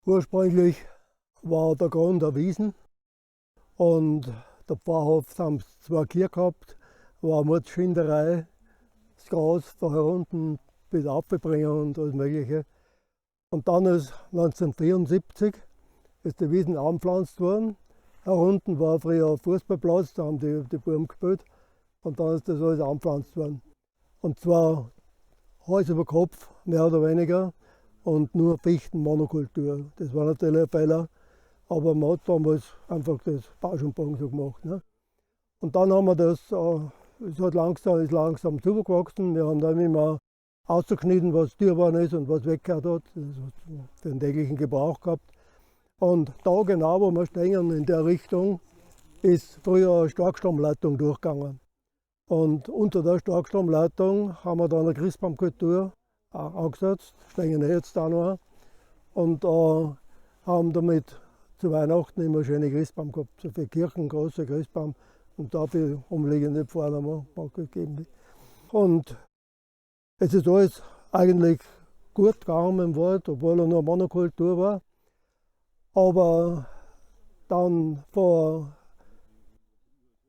Ursprünglich war der Grund eine Wiesen und der Pfarrhof haben zwei Kühe gehabt, war eine Mordschinderei, das Gras von herunten bis aufbringen und alles Mögliche. Und dann ist 1974 ist die Wiesen anpflanzt worden. Herunten war früher ein Fußballplatz, da haben die Buben gespielt. Und dann ist das alles anpflanzt worden. Und zwar Hals über Kopf, mehr oder weniger, und nur Fichtenmonokultur. Das war natürlich ein Fehler, aber man hat damals einfach das Bausch und Bogen so gemacht. Ne? Und dann haben wir das, es ist langsam zugewachsen. Wir haben dann immer ausgeschnitten, was Tierwaren ist und was weggehört hat. Das hat für den täglichen Gebrauch gehabt. Und da genau, wo wir stehen, in der Richtung, ist früher eine Starkstromleitung durchgegangen. Und unter der Starkstromleitung haben wir dann eine Christbaumkultur angesetzt, stehen jetzt auch noch. Und haben damit zu Weihnachten immer schöne Christbaum gehabt. So für Kirchen, große Christbaum und dafür umliegende Pfarrer haben wir gegeben. Und es ist alles eigentlich gut gegangen im Wald, obwohl er nur Monokultur war. Aber dann vor,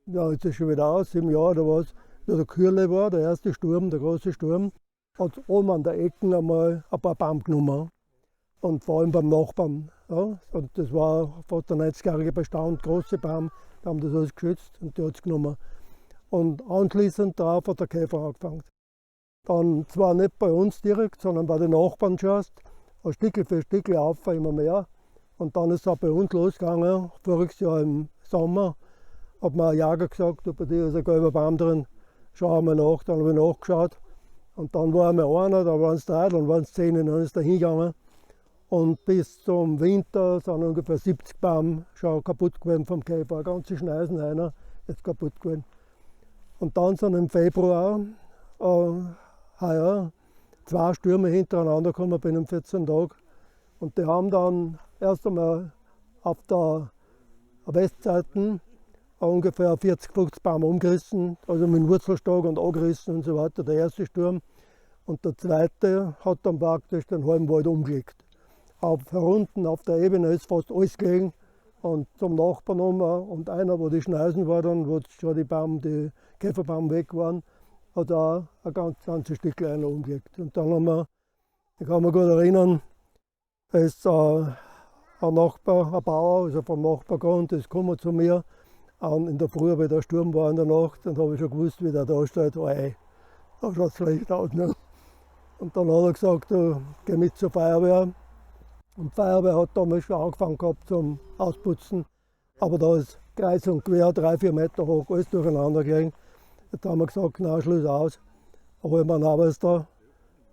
ja, jetzt ist schon wieder aus, 7 Jahren oder was, wie der Kürle war, der erste Sturm, der große Sturm, hat oben an der Ecke einmal ein paar Baum genommen. Und vor allem beim Nachbarn. Ja. Und das war fast der 90-jährige Bestand, große Baum, die haben das alles geschützt und die hat es genommen. Und anschließend darauf hat der Käfer angefangen. Dann zwar nicht bei uns direkt, sondern bei den Nachbarn schon, Stückel für Stückel auf, immer mehr. Und dann ist es auch bei uns losgegangen. Voriges Jahr im Sommer hat mir ein Jäger gesagt, bei dir ist ein gelber Baum drin, schau mal nach. Dann habe ich nachgeschaut. Und dann war einmal einer, dann waren es 3, dann waren es 10 und dann ist er hingegangen. Und bis zum Winter sind ungefähr 70 Bäume schon kaputt gewesen vom Käfer. Eine ganze Schneisen einer ist kaputt gewesen. Und dann sind im Februar heuer 2 Stürme hintereinander gekommen binnen 14 Tagen. Und die haben dann erst einmal auf der Westseite ungefähr 40, 50 Bäume umgerissen, also mit dem Wurzelstock und angerissen und so weiter, der erste Sturm. Und der zweite hat dann praktisch den halben Wald umgelegt. Herunten auf der Ebene ist fast alles gelegen und zum Nachbarn und einer, wo die Schneisen war, dann, wo schon die Käferbaum weg waren, hat auch ein ganzes Stück kleiner umgelegt. Und dann haben wir, ich kann mich gut erinnern, da ist ein Nachbar, ein Bauer, also vom Nachbargrund, ist gekommen zu mir. Und in der Früh, weil der Sturm war in der Nacht, dann habe ich schon gewusst, wie der da steht. Oh, ey, da schaut es schlecht aus. Ne? Und dann hat er gesagt, du, geh mit zur Feuerwehr. Und die Feuerwehr hat damals schon angefangen gehabt zum Ausputzen. Aber da ist kreuz und quer, 3, 4 Meter hoch, alles durcheinander gelegen. Jetzt haben wir gesagt, na, Schluss aus. Da holen wir einen Harvester.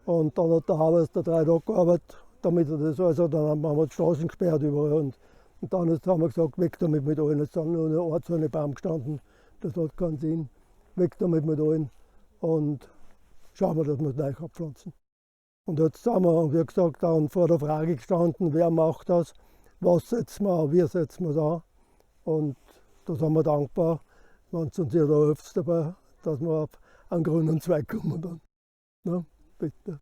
Und dann hat der Harvester 3 Tage gearbeitet, damit er das, also dann haben wir die Straßen gesperrt überall. Und dann haben wir gesagt, weg damit mit allen. Jetzt sind nur eine Art so eine Baum gestanden. Das hat keinen Sinn. Weg damit mit allen. Und schauen wir, dass wir es neu abpflanzen. Und jetzt sind wir, wie gesagt, dann vor der Frage gestanden, wer macht das, was setzen wir an, wie setzen wir es an. Und da sind wir dankbar, wenn es uns jeder hilft dabei, dass wir auf einen grünen Zweig kommen dann. Na, bitte.